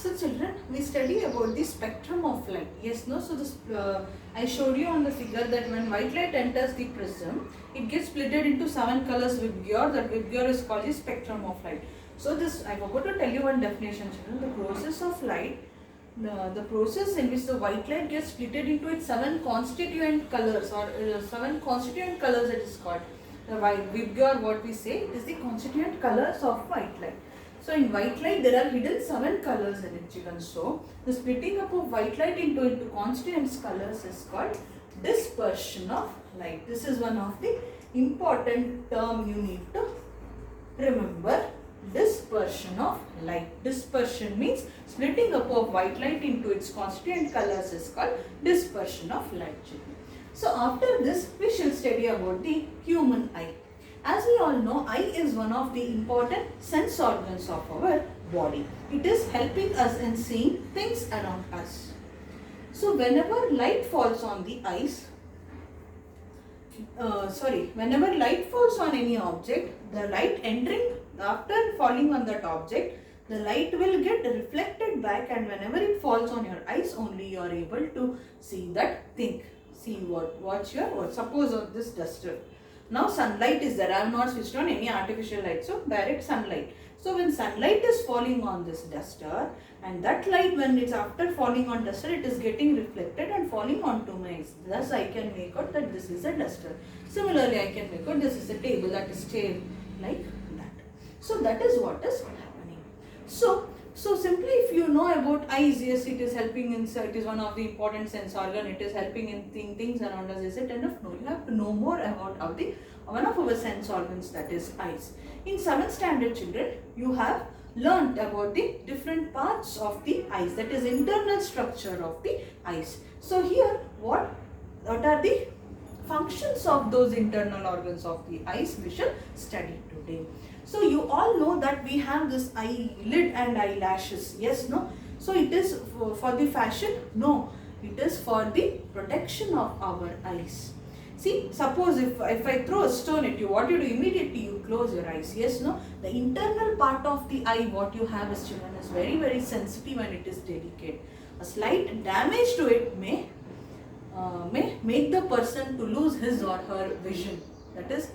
So children, we study about the spectrum of light. Yes, no. So this I showed you on the figure that when white light enters the prism, it gets splitted into 7 colors Vibgyor. That Vibgyor is called the spectrum of light. So this I forgot to tell you one definition, children. The process of light, the process in which the white light gets splitted into its 7 constituent colors or 7 constituent colors, it is called. The white Vibgyor, what we say, is the constituent colors of white light. So in white light there are hidden 7 colors in it, children. So the splitting up of white light into constituent colors is called dispersion of light. This is one of the important term you need to remember. Dispersion of light. Dispersion means splitting up of white light into its constituent colors is called dispersion of light, children. So after this we shall study about the human eye. As we all know, eye is one of the important sense organs of our body. It is helping us in seeing things around us. So whenever light falls on the eyes, whenever light falls on any object, the light entering after falling on that object, the light will get reflected back, and whenever it falls on your eyes only you are able to see that thing. See watch here, or suppose of this duster. Now sunlight is there. I have not switched on any artificial light. So direct sunlight. So when sunlight is falling on this duster, and that light when it's after falling on duster, it is getting reflected and falling onto my eyes. Thus I can make out that this is a duster. Similarly I can make out this is a table, that is chair, like that. So that is what is happening. So simply if you know about eyes, yes, it is helping in, it is one of the important sense organ, it is helping in seeing things around us. Is it enough? No, you have to know more about how the one of our sense organs, that is eyes. In 7th standard, children, you have learnt about the different parts of the eyes, that is internal structure of the eyes. So here what are the functions of those internal organs of the eyes we shall study today. So you all know that we have this eyelid and eyelashes. Yes, no? So it is for the fashion? No. It is for the protection of our eyes. See, suppose if I throw a stone at you, what you do immediately? You close your eyes. Yes, no? The internal part of the eye, what you have as children, is very, very sensitive and it is delicate. A slight damage to it may make the person to lose his or her vision. That is,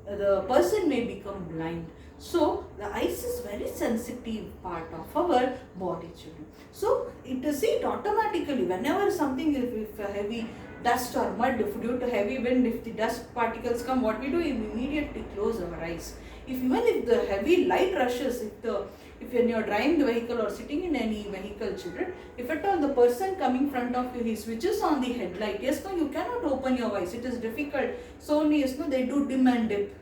the person may become blind. So the eyes is very sensitive part of our body, children. So it automatically, whenever something, if a heavy dust or mud, if due to heavy wind, if the dust particles come, what we do, we immediately close our eyes. Even if the heavy light rushes, if when you are driving the vehicle or sitting in any vehicle, children, if at all the person coming in front of you, he switches on the headlight, yes, no, you cannot open your eyes, it is difficult. So only, yes, no, they do dim and dip,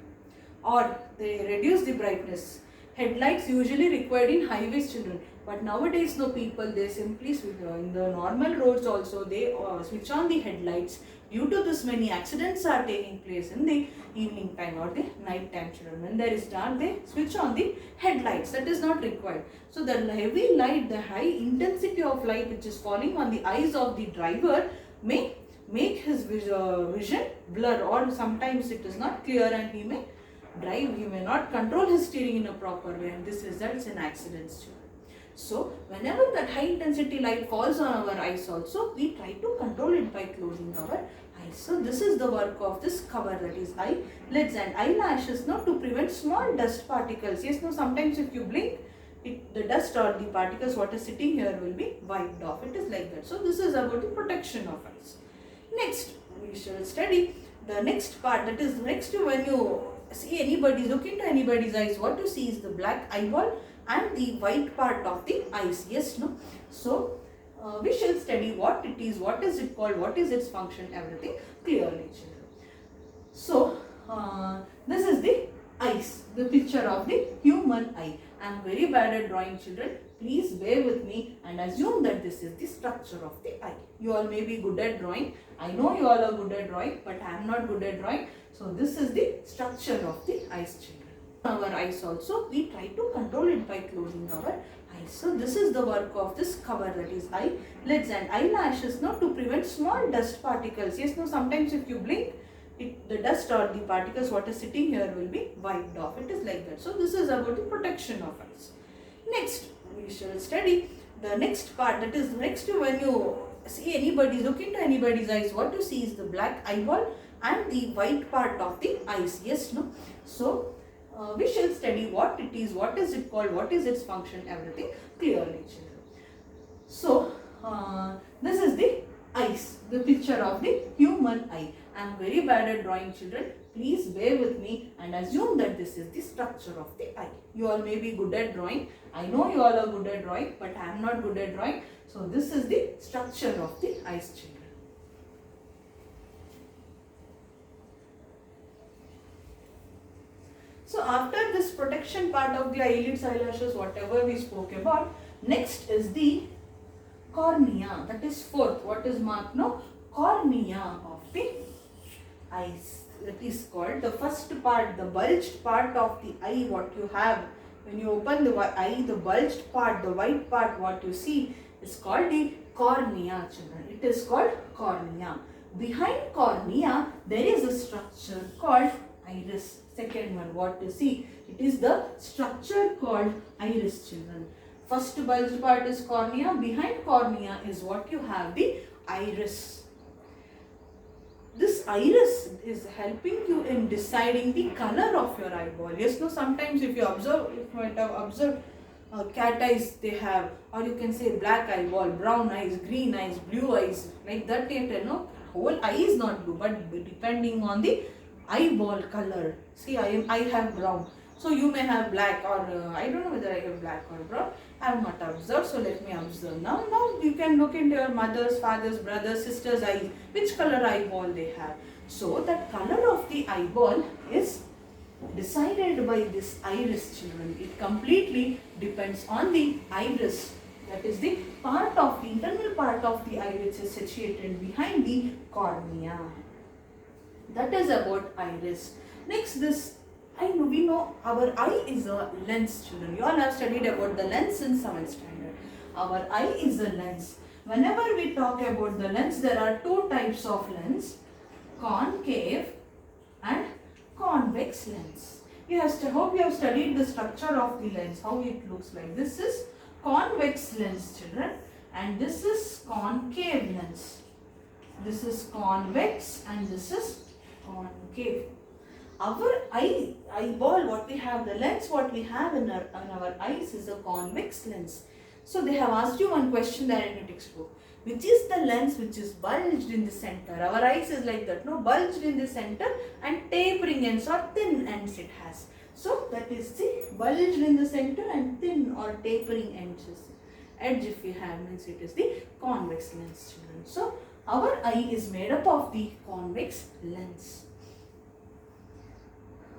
or they reduce the brightness. Headlights usually required in highways, children, but nowadays no, people, they simply switch in the normal roads also, they switch on the headlights. Due to this, many accidents are taking place in the evening time or the night time, children. When there is dark, they switch on the headlights. That is not required. So the heavy light, the high intensity of light which is falling on the eyes of the driver may make his vision blur, or sometimes it is not clear and he may drive, he may not control his steering in a proper way, and this results in accidents, children. So whenever that high intensity light falls on our eyes also, we try to control it by closing our eyes. So this is the work of this cover, that is eyelids and eyelashes, now to prevent small dust particles. Yes, now sometimes if you blink, the dust or the particles what is sitting here will be wiped off. It is like that. So this is about the protection of eyes. Next, we shall study the next part, that is next to when you see anybody, look into anybody's eyes, what you see is the black eyeball and the white part of the eyes. Yes, no? So we shall study what it is, what is it called, what is its function, everything clearly, children. So this is the eyes, the picture of the human eye. I am very bad at drawing, children. Please bear with me and assume that this is the structure of the eye. You all may be good at drawing. I know you all are good at drawing, but I am not good at drawing. So this is the structure of the eyes, children. Our eyes also, we try to control it by closing our eyes. So this is the work of this cover, that is eyelids and eyelashes, now to prevent small dust particles. Yes, now sometimes if you blink, the dust or the particles what is sitting here will be wiped off. It is like that. So this is about the protection of eyes. Next, we shall study the next part, that is next when you see anybody, look into anybody's eyes, what you see is the black eyeball and the white part of the eyes. Yes, no? So, we shall study what it is, what is it called, what is its function, everything clearly, children. So, this is the eyes, the picture of the human eye. I am very bad at drawing, children. Please bear with me and assume that this is the structure of the eye. You all may be good at drawing. I know you all are good at drawing, but I am not good at drawing. So, this is the structure of the eyes, children. So, after this protection part of the eyelids, eyelashes, whatever we spoke about, next is the cornea. That is fourth. What is marked now? Cornea of the eyes. That is called the first part, the bulged part of the eye, what you have. When you open the eye, the bulged part, the white part, what you see is called the cornea, children. It is called cornea. Behind cornea, there is a structure called iris. Second one, what you see, it is the structure called iris, children. First bulged part is cornea. Behind cornea is what you have, the iris. This iris is helping you in deciding the color of your eyeball. Yes, no, sometimes if you observe, if you might have observed cat eyes they have, or you can say black eyeball, brown eyes, green eyes, blue eyes, like that, you know, whole eye is not blue, but depending on the eyeball color. See, I have brown. So you may have black, or I don't know whether I have black or brown. I have not observed, so let me observe now. Now you can look into your mother's, father's, brother's, sister's eyes, which color eyeball they have. So that color of the eyeball is decided by this iris, children. It completely depends on the iris. That is the part of the internal part of the eye which is situated behind the cornea. That is about iris. Next, we know our eye is a lens, children. You all have studied about the lens in 7th standard. Our eye is a lens. Whenever we talk about the lens, there are two types of lens, concave and convex lens. Hope you have studied the structure of the lens, how it looks like. This is convex lens, children, and this is concave lens. This is convex and this is concave. Our eyeball, what we have, the lens what we have in our eyes is a convex lens. So they have asked you one question there in your textbook. Which is the lens which is bulged in the center? Our eyes is like that, no? Bulged in the center and tapering ends or thin ends it has. So that is the bulged in the center and thin or tapering edges. Edge if you have means it is the convex lens, children. So our eye is made up of the convex lens.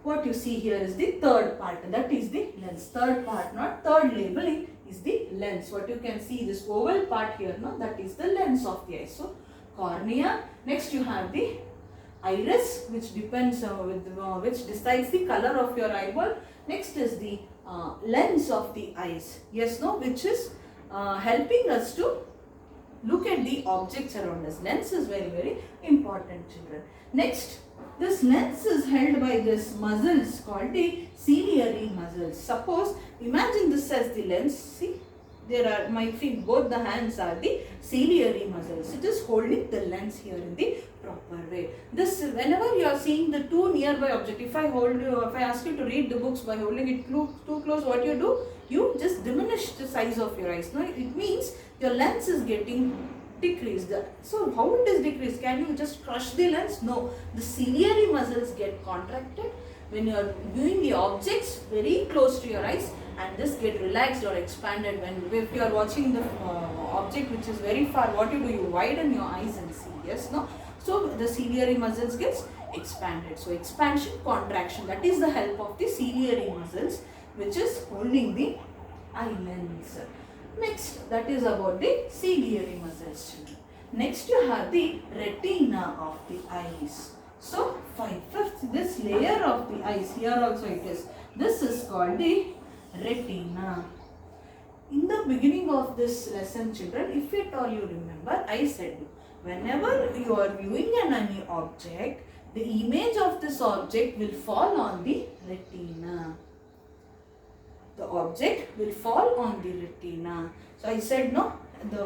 What you see here is the third part, that is the lens. Third part, not third labeling, is the lens. What you can see, this oval part here, no, that is the lens of the eye. So cornea. Next you have the iris, which depends which decides the color of your eyeball. Next is the lens of the eyes. Yes, no, which is helping us to look at the objects around us. Lens is very, very important, children. Next, this lens is held by this muscles called the ciliary muscles. Suppose, imagine this as the lens. See, there are my feet, both the hands are the ciliary muscles. It is holding the lens here in the proper way. This, whenever you are seeing the two nearby object, if I ask you to read the books by holding it too close, what you do? You just diminish the size of your eyes. No, it means your lens is getting decreased. So how it is decreased? Can you just crush the lens? No. The ciliary muscles get contracted when you are viewing the objects very close to your eyes, and this get relaxed or expanded if you are watching the object which is very far. What you do? You widen your eyes and see. Yes, no? So the ciliary muscles gets expanded. So expansion, contraction, that is the help of the ciliary muscles which is holding the eye lens. Next, that is about the ciliary muscles, children. Next you have the retina of the eyes. So, fifth, this layer of the eyes, here also it is. This is called the retina. In the beginning of this lesson, children, if at all you remember, I said whenever you are viewing any object, the image of this object will fall on the retina. the object will fall on the retina. So I said no,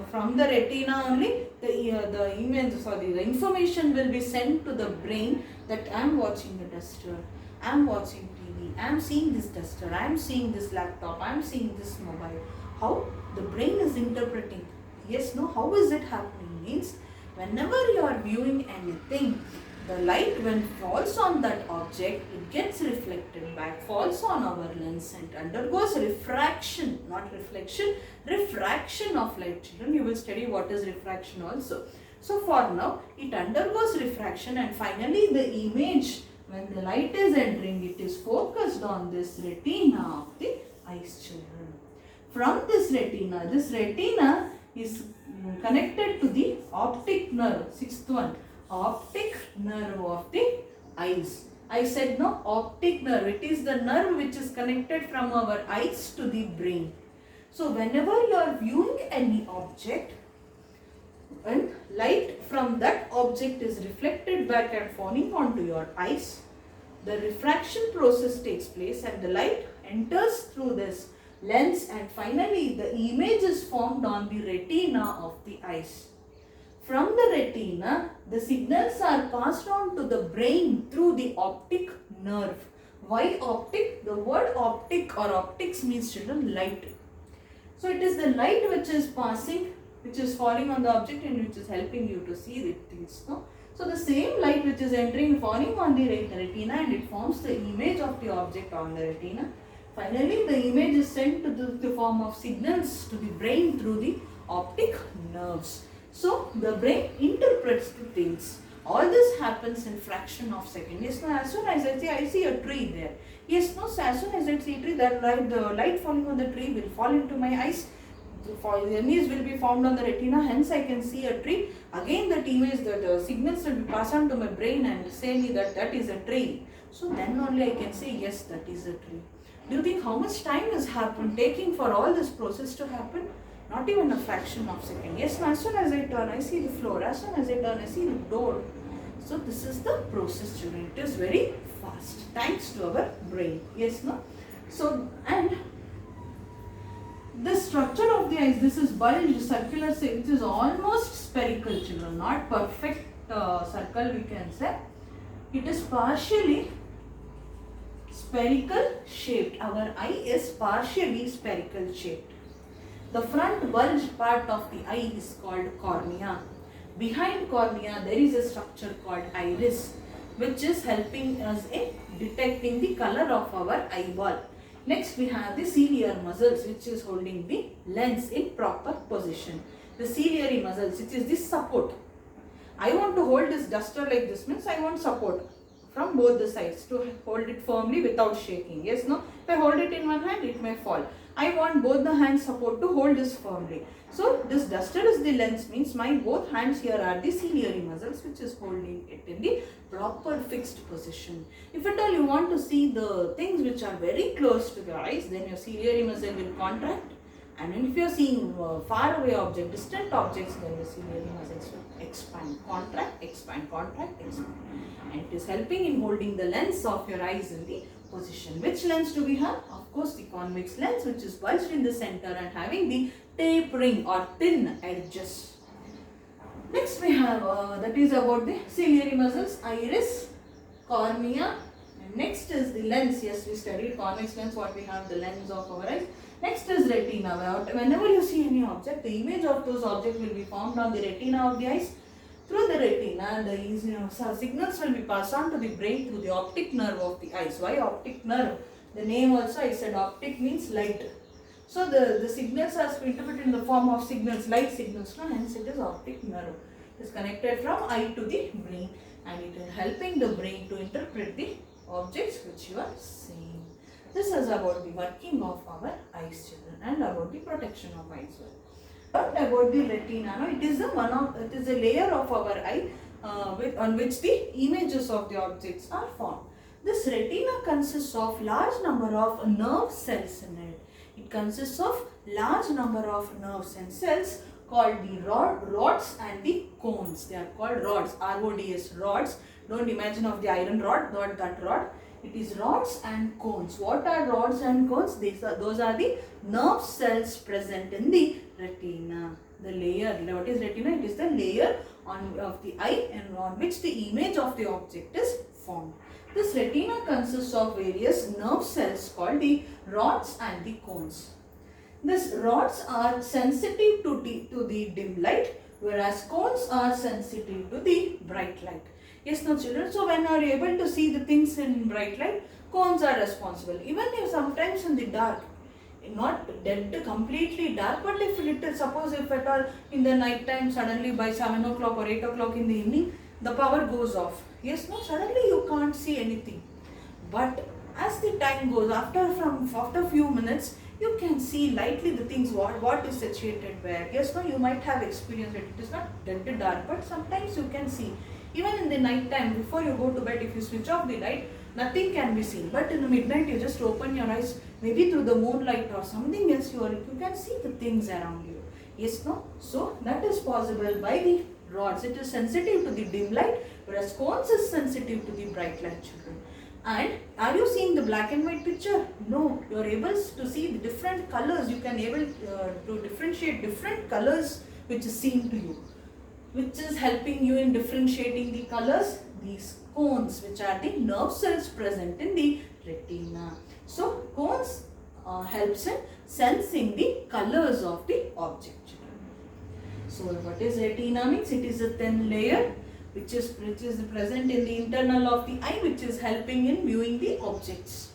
from the retina only the image, sorry, the information will be sent to the brain that I am watching a duster, I am watching TV, I am seeing this duster, I am seeing this laptop, I am seeing this mobile. How the brain is interpreting. Yes, no, how is it happening? Means whenever you are viewing anything, the light when falls on that object, it gets reflected back, falls on our lens and undergoes refraction, not reflection, refraction of light. Children, you will study what is refraction also. So for now, it undergoes refraction and finally the image, when the light is entering, it is focused on this retina of the eyes, children. From this retina is connected to the optic nerve, sixth one, optic nerve of the eyes. I said no, optic nerve, it is the nerve which is connected from our eyes to the brain. So whenever you are viewing any object and light from that object is reflected back and falling onto your eyes, the refraction process takes place and the light enters through this lens and finally the image is formed on the retina of the eyes. From the retina, the signals are passed on to the brain through the optic nerve. Why optic? The word optic or optics means, children, light. So it is the light which is passing, which is falling on the object and which is helping you to see the things. No? So the same light which is entering, falling on the retina and it forms the image of the object on the retina. Finally, the image is sent to the form of signals to the brain through the optic nerves. So, the brain interprets the things. All this happens in fraction of second. Yes, no, as soon as I see a tree there. Yes, no, so as soon as I see a tree, that light, the light falling on the tree will fall into my eyes. The image will be formed on the retina, hence I can see a tree. Again that image, the signals will be passed on to my brain and say me that that is a tree. So, then only I can say yes, that is a tree. Do you think how much time has happened taking for all this process to happen? Not even a fraction of a second. Yes, as soon as I turn, I see the floor. As soon as I turn, I see the door. So this is the process, children. It is very fast thanks to our brain. Yes, no? So, and the structure of the eyes, this is bulge, circular, which is almost spherical, children. Not perfect circle, we can say. It is partially spherical shaped. Our eye is partially spherical shaped. The front bulge part of the eye is called cornea. Behind cornea, there is a structure called iris, which is helping us in detecting the color of our eyeball. Next, we have the ciliary muscles, which is holding the lens in proper position. The ciliary muscles, which is the support. I want to hold this duster like this, means I want support from both the sides to hold it firmly without shaking. Yes, no? If I hold it in one hand, it may fall. I want both the hands support to hold this firmly. So, this duster is the lens, means my both hands here are the ciliary muscles which is holding it in the proper fixed position. If at all you want to see the things which are very close to the eyes, then your ciliary muscle will contract. And if you are seeing far away objects, distant objects, then the ciliary muscles will expand, contract, expand, contract, expand. And it is helping in holding the lens of your eyes in the position. Which lens do we have? Of course, the convex lens, which is bulged in the center and having the tapering or thin edges. Next we have, that is about the ciliary muscles, iris, cornea. And next is the lens. Yes, we studied convex lens, what we have, the lens of our eyes. Next is retina. Whenever you see any object, the image of those objects will be formed on the retina of the eyes. Through the retina, the signals will be passed on to the brain through the optic nerve of the eyes. Why optic nerve? The name also, I said optic means light. So the signals are interpreted in the form of signals, light signals. No? Hence it is optic nerve. It is connected from eye to the brain and it is helping the brain to interpret the objects which you are seeing. This is about the working of our eyes, children, and about the protection of eyes. What about the retina? No? It is a layer of our eye on which the images of the objects are formed. This retina consists of large number of nerve cells in it. It consists of large number of nerves and cells called the rods and the cones. They are called rods, R-O-D-S, rods. Don't imagine of the iron rod, not that rod. It is rods and cones. What are rods and cones? Those are the nerve cells present in the retina. The layer, what is retina? It is the layer of the eye and on which the image of the object is formed. This retina consists of various nerve cells called the rods and the cones. These rods are sensitive to the dim light, whereas cones are sensitive to the bright light. Yes, no children. So when you are able to see the things in bright light, cones are responsible. Even if sometimes in the dark, not dead completely dark, but if little, suppose if at all in the night time suddenly by 7 o'clock or 8 o'clock in the evening, the power goes off. Yes, no, suddenly you can't see anything. But as the time goes, after few minutes, you can see lightly the things what is situated where. Yes, no, you might have experienced it. It is not dead dark, but sometimes you can see. Even in the night time, before you go to bed, if you switch off the light, nothing can be seen. But in the midnight, you just open your eyes, maybe through the moonlight or something else, you can see the things around you. Yes, no? So that is possible by the rods. It is sensitive to the dim light, whereas cones is sensitive to the bright light, children. And are you seeing the black and white picture? No, you are able to see the different colors. You can able to differentiate different colors which is seen to you, which is helping you in differentiating the colors. These cones, which are the nerve cells present in the retina. So cones helps in sensing the colors of the object. So what is retina means? It is a thin layer which is present in the internal of the eye, which is helping in viewing the objects,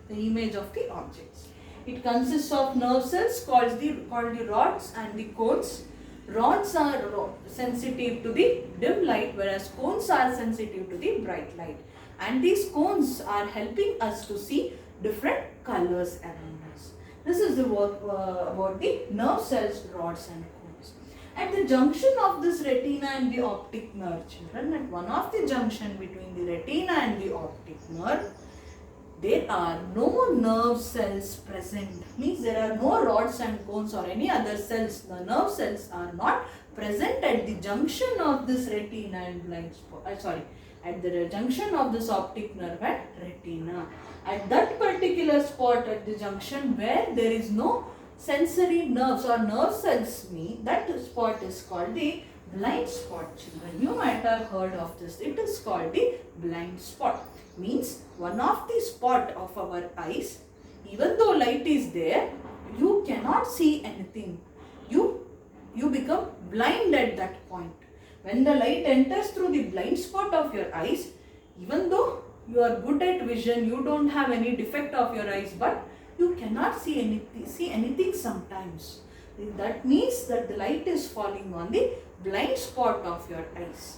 the image of the objects. It consists of nerve cells called the rods and the cones. Rods are sensitive to the dim light, whereas cones are sensitive to the bright light. And these cones are helping us to see different colors around us. This is the work about the nerve cells, rods and cones. At the junction of this retina and the optic nerve, children, at one of the junction between the retina and the optic nerve, there are no nerve cells present. Means there are no rods and cones or any other cells. The nerve cells are not present at the junction of this retina and blind spot. At the junction of this optic nerve and retina. At that particular spot at the junction where there is no sensory nerves or nerve cells, that spot is called the blind spot, children. You might have heard of this. It is called the blind spot. Means one of the spot of our eyes, even though light is there, you cannot see anything. You become blind at that point. When the light enters through the blind spot of your eyes, even though you are good at vision, you don't have any defect of your eyes, but you cannot see anything sometimes. That means that the light is falling on the blind spot of your eyes.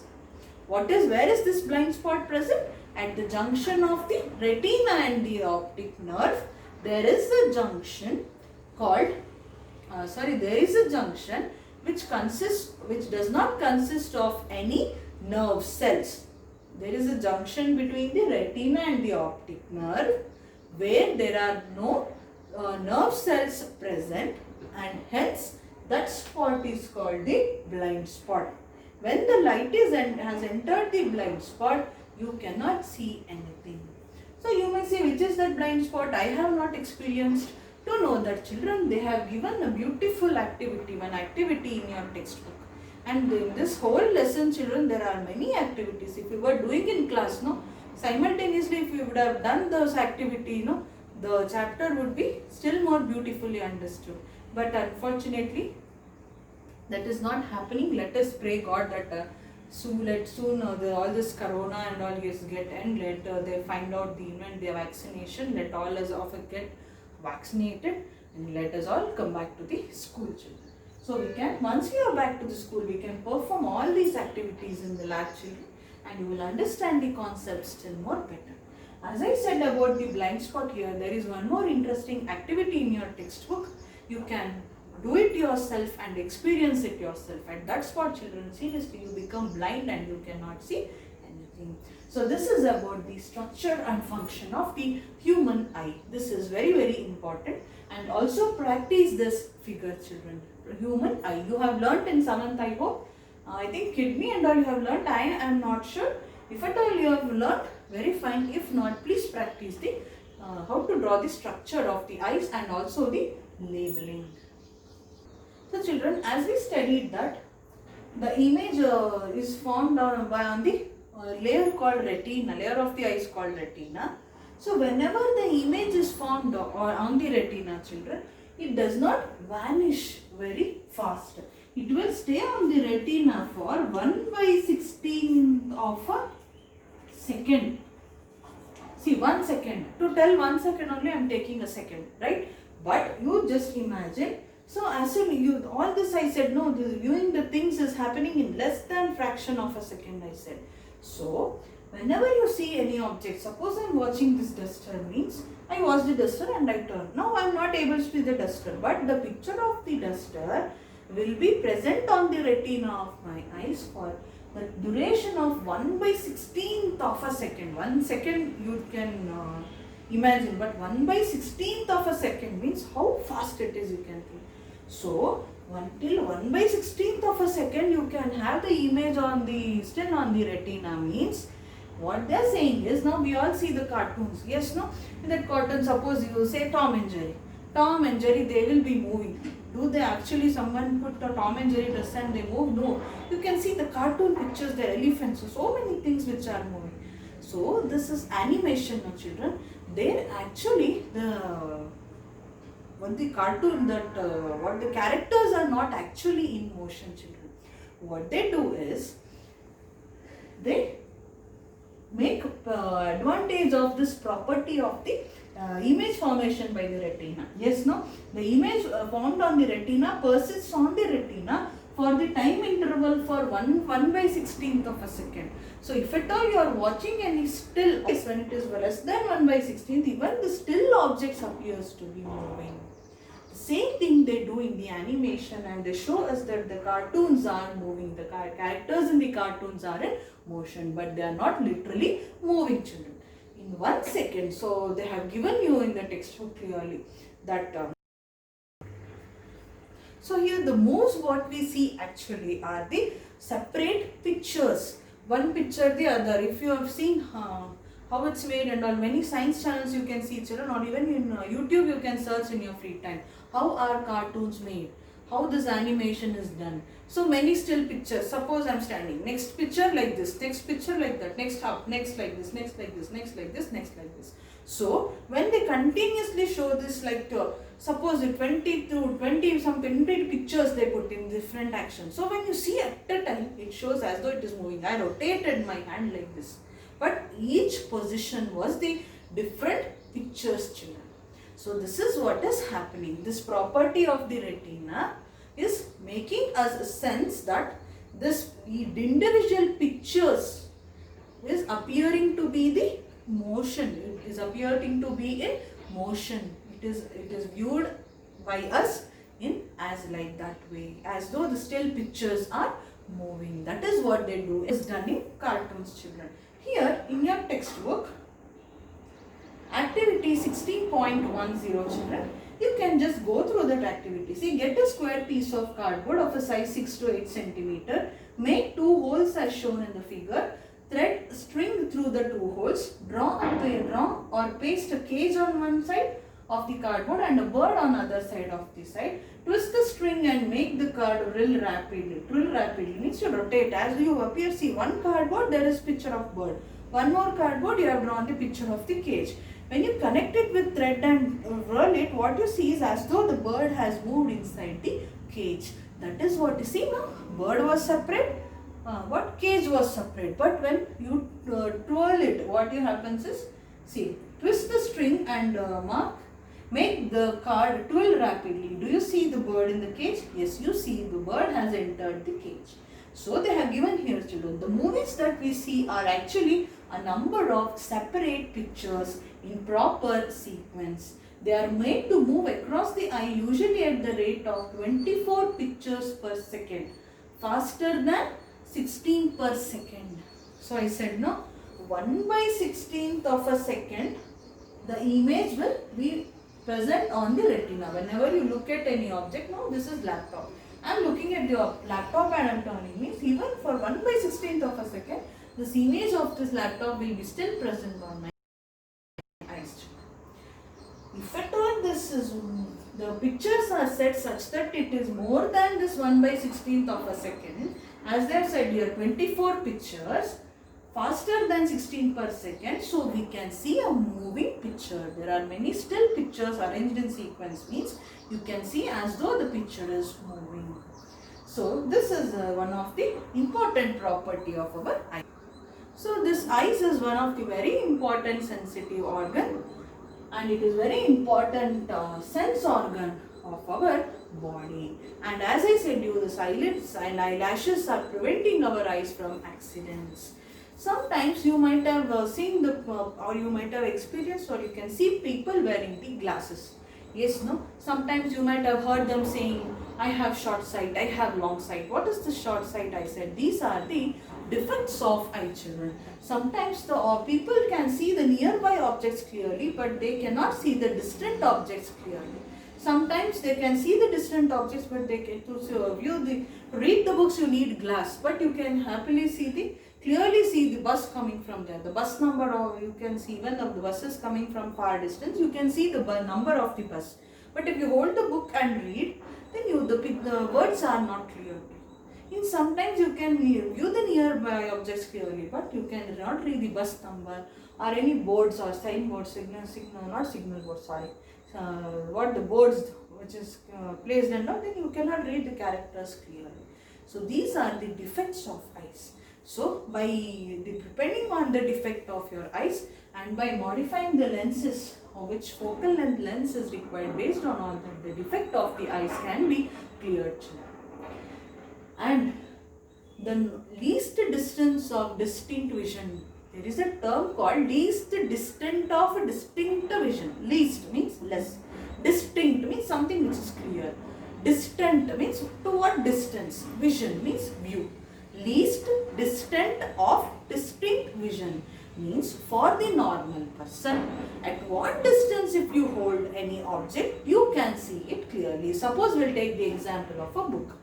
Where is this blind spot present? At the junction of the retina and the optic nerve, there is a junction which does not consist of any nerve cells. There is a junction between the retina and the optic nerve where there are no nerve cells present, and hence that spot is called the blind spot. When the light has entered the blind spot, you cannot see anything. So you may say, which is that blind spot? I have not experienced. To know that, children, they have given a beautiful activity, one activity in your textbook. And in this whole lesson, children, there are many activities. If you were doing in class, simultaneously if you would have done those activity, the chapter would be still more beautifully understood. But unfortunately, that is not happening. Let us pray God that soon all this corona and all get end. Let they find out the vaccination. Let all us of it get vaccinated, and let us all come back to the school, children. So we can, once we are back to the school, we can perform all these activities in the lab, children, and you will understand the concepts still more better. As I said about the blind spot here, there is one more interesting activity in your textbook. You can do it yourself and experience it yourself. At that spot, children, seriously, you become blind and you cannot see anything. So this is about the structure and function of the human eye. This is very, very important. And also practice this figure, children. Human eye. You have learnt in 7th, I hope. I think kidney and all you have learnt. I am not sure. If at all you have learned, very fine. If not, please practice the how to draw the structure of the eyes and also the labeling. So children, as we studied that the image is formed on the layer called retina, layer of the eye is called retina. So whenever the image is formed on the retina, children, it does not vanish very fast. It will stay on the retina for 1/16 of a second. See, 1 second. To tell 1 second only I am taking a second, right? But you just imagine. So as soon you all this I said, no, this viewing the things is happening in less than fraction of a second, I said. So whenever you see any object, suppose I am watching this duster, means I watch the duster and I turn. Now I am not able to see the duster, but the picture of the duster will be present on the retina of my eyes for the duration of 1/16th of a second. 1 second you can imagine, but 1/16th of a second means how fast it is, you can think. So until 1/16th of a second you can have the image on the still on the retina, means what they are saying is, now we all see the cartoons, yes, no? In that cartoon, suppose you say Tom and Jerry. Tom and Jerry, they will be moving. Do they actually, someone put a Tom and Jerry dress and they move? No. You can see the cartoon pictures, the elephants, so many things which are moving. So this is animation, no children. There actually what the cartoon what the characters are not actually in motion, children. What they do is they make advantage of this property of the image formation by the retina. Yes, no? The image formed on the retina persists on the retina for the time interval for 1/16th of a second. So if at all you are watching any still, when it is less than 1/16th, even the still objects appears to be moving. The same thing they do in the animation, and they show us that the cartoons are moving. The characters in the cartoons are in motion, but they are not literally moving, children. In 1 second, so they have given you in the textbook clearly that so here the moves what we see actually are the separate pictures, one picture the other. If you have seen how it's made and all, many science channels you can see, children, or even in YouTube you can search in your free time, how are cartoons made, how this animation is done. So many still pictures, suppose I am standing, next picture like this, next picture like that, next up, next like this, next like this, next like this, next like this. So when they continuously show this, like suppose 20 to 20 some 20 pictures they put in different actions. So when you see at a time, it shows as though it is moving. I rotated my hand like this, but each position was the different pictures, children. So this is what is happening. This property of the retina is making us a sense that this individual pictures is appearing to be the motion. It is appearing to be in motion. It is viewed by us in as like that way, as though the still pictures are moving. That is what they do. It is done in cartoons, children. Here in your textbook, activity 16.10, children, you can just go through that activity. See, get a square piece of cardboard of a size 6 to 8 centimeter. Make 2 holes as shown in the figure. Thread string through the 2 holes. Draw or paste a cage on one side of the cardboard and a bird on other side of the side. Twist the string and make the card roll rapidly. Roll rapidly means you rotate as you appear. See, one cardboard there is picture of bird. One more cardboard you have drawn the picture of the cage. When you connect it with thread and roll it, what you see is as though the bird has moved inside the cage. That is what you see now. Bird was separate. What cage was separate, but when you twirl it, what happens is, see, twist the string and make the card twirl rapidly. Do you see the bird in the cage? Yes, you see the bird has entered the cage. So they have given here, children, the movies that we see are actually a number of separate pictures in proper sequence. They are made to move across the eye usually at the rate of 24 pictures per second, faster than 16 per second. So I said no, 1/16th of a second the image will be present on the retina. Whenever you look at any object, now this is laptop. I am looking at the laptop and I am turning, means even for 1/16th of a second this image of this laptop will be still present on my eyes. If at all this is, the pictures are set such that it is more than this 1/16th of a second, as they have said here, 24 pictures faster than 16 per second, so we can see a moving picture. There are many still pictures arranged in sequence, means you can see as though the picture is moving. So this is one of the important property of our eye. So this eyes is one of the very important sensitive organ, and it is very important sense organ of our body. And as I said you, the eyelids and eyelashes are preventing our eyes from accidents. Sometimes you might have seen the or you might have experienced, or you can see people wearing the glasses. Yes, no? Sometimes you might have heard them saying, I have short sight, I have long sight. What is the short sight? I said, these are the defects of eye children. Sometimes the people can see the nearby objects clearly, but they cannot see the distant objects clearly. Sometimes they can see the distant objects, but they can read the books, you need glass, but you can happily clearly see the bus coming from there. The bus number, or you can see when the bus is coming from far distance, you can see the number of the bus. But if you hold the book and read, then the words are not clear. In sometimes you can view the nearby objects clearly, but you cannot read the bus number or any boards or signboards, signal boards, what the boards which is placed and all, then you cannot read the characters clearly. So these are the defects of eyes. So by depending on the defect of your eyes and by modifying the lenses, or which focal length lens is required, based on all that, the defect of the eyes can be cleared. And the least distance of distinct vision, there is a term called least distant of a distinct vision. Least means less, distinct means something which is clear, distant means to what distance, vision means view. Least distant of distinct vision means for the normal person, at what distance if you hold any object, you can see it clearly. Suppose we'll take the example of a book.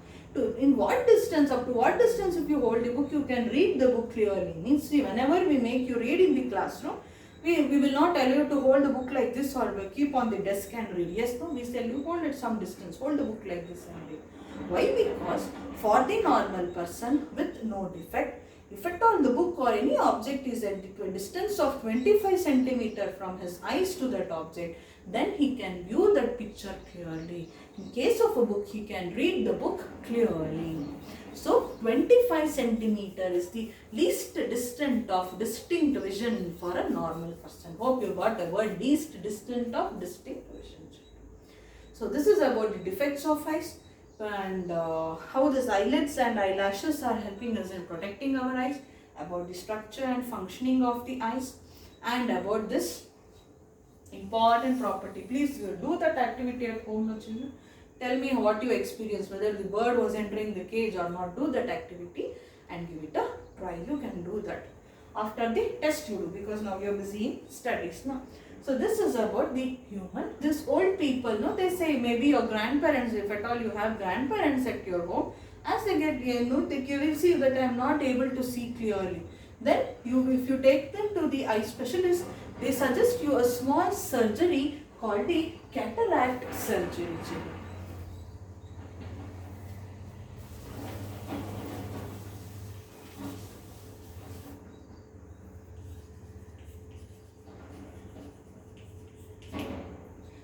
In what distance, up to what distance if you hold the book, you can read the book clearly. Means, see, whenever we make you read in the classroom, we will not tell you to hold the book like this or keep on the desk and read. Yes, no, we tell you hold at some distance, hold the book like this and read. Why? Because for the normal person with no defect, if at all the book or any object is at a distance of 25 centimeter from his eyes to that object, then he can view that picture clearly. In case of a book, he can read the book clearly. So 25 centimeter is the least distant of distinct vision for a normal person. Hope you got the word least distant of distinct vision. So this is about the defects of eyes, and how these eyelids and eyelashes are helping us in protecting our eyes, about the structure and functioning of the eyes, and about this important property. Please do that activity at home, children. Tell me what you experienced, whether the bird was entering the cage or not. Do that activity and give it a try. You can do that after the test you do, because now you are busy in studies now. So this is about the human. This old people, no, they say maybe your grandparents, if at all you have grandparents at your home, as they get you will see that I am not able to see clearly. Then if you take them to the eye specialist, they suggest you a small surgery called the cataract surgery.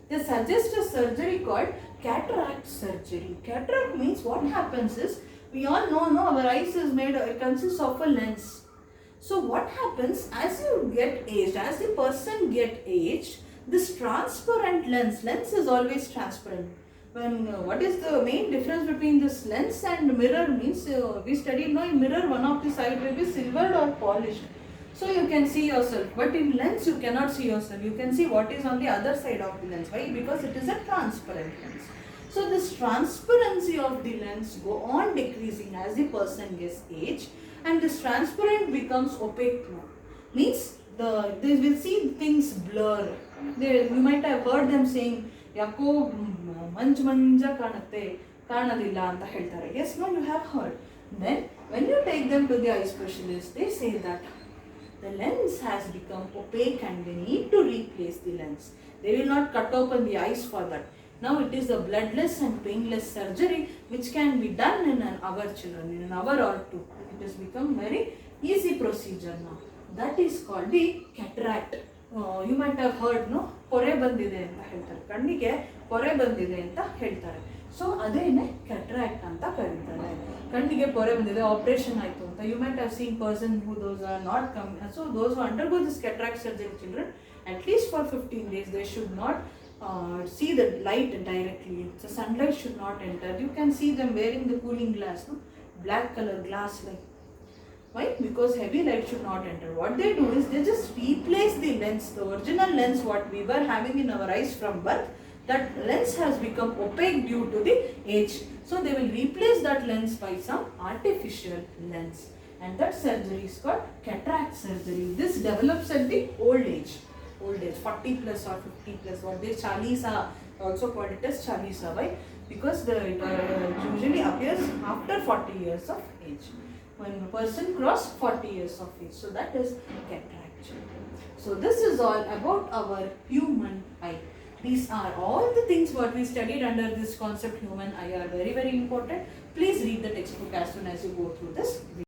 They suggest a surgery called cataract surgery. Cataract means what happens is, we all know, no, our eyes is made, it consists of a lens. So what happens as you get aged, as the person get aged, this transparent lens is always transparent. When what is the main difference between this lens and mirror means, we studied, no, in mirror one of the side will be silvered or polished. So you can see yourself, but in lens you cannot see yourself. You can see what is on the other side of the lens. Why? Because it is a transparent lens. So this transparency of the lens go on decreasing as the person gets age, and this transparent becomes opaque now. Means they will see things blur. You might have heard them saying, "Yako manja kanutte, kanadilla anta heltare." Yes, no, you have heard. Then when you take them to the eye specialist, they say that the lens has become opaque and they need to replace the lens. They will not cut open the eyes for that. Now it is a bloodless and painless surgery which can be done in an hour, children, in an hour or two. It has become very easy procedure now. That is called the cataract. You might have heard, no, ಪೊರೆ ಬಂದಿದೆ ಅಂತ ಹೇಳ್ತಾರೆ, ಕಣ್ಣಿಗೆ ಪೊರೆ ಬಂದಿದೆ ಅಂತ ಹೇಳ್ತಾರೆ. So ಅದೇನೆ ಕ್ಯಾಟ್ರಾಕ್ಟ್ ಅಂತ ಕರೀತಾರೆ. ಕಣ್ಣಿಗೆ ಪೊರೆ ಬಂದಿದೆ, ಆಪರೇಷನ್ ಆಯಿತು ಅಂತ. You might have seen person who those are not come. So those who undergo this cataract surgery, children, at least for 15 days they should not see the light directly. The sunlight should not enter. You can see them wearing the cooling glass, no? Black color glass like. Why? Because heavy light should not enter. What they do is they just replace the lens, the original lens what we were having in our eyes from birth. That lens has become opaque due to the age. So they will replace that lens by some artificial lens. And that surgery is called cataract surgery. This develops at the old age. Old age, 40 plus or 50 plus. What they Chalisa also called it as Chalisa. Why? Because it usually appears after 40 years of age. When a person crosses 40 years of age. So that is cataract. So this is all about our human eye. These are all the things what we studied under this concept human eye are very, very important. Please read the textbook as soon as you go through this video.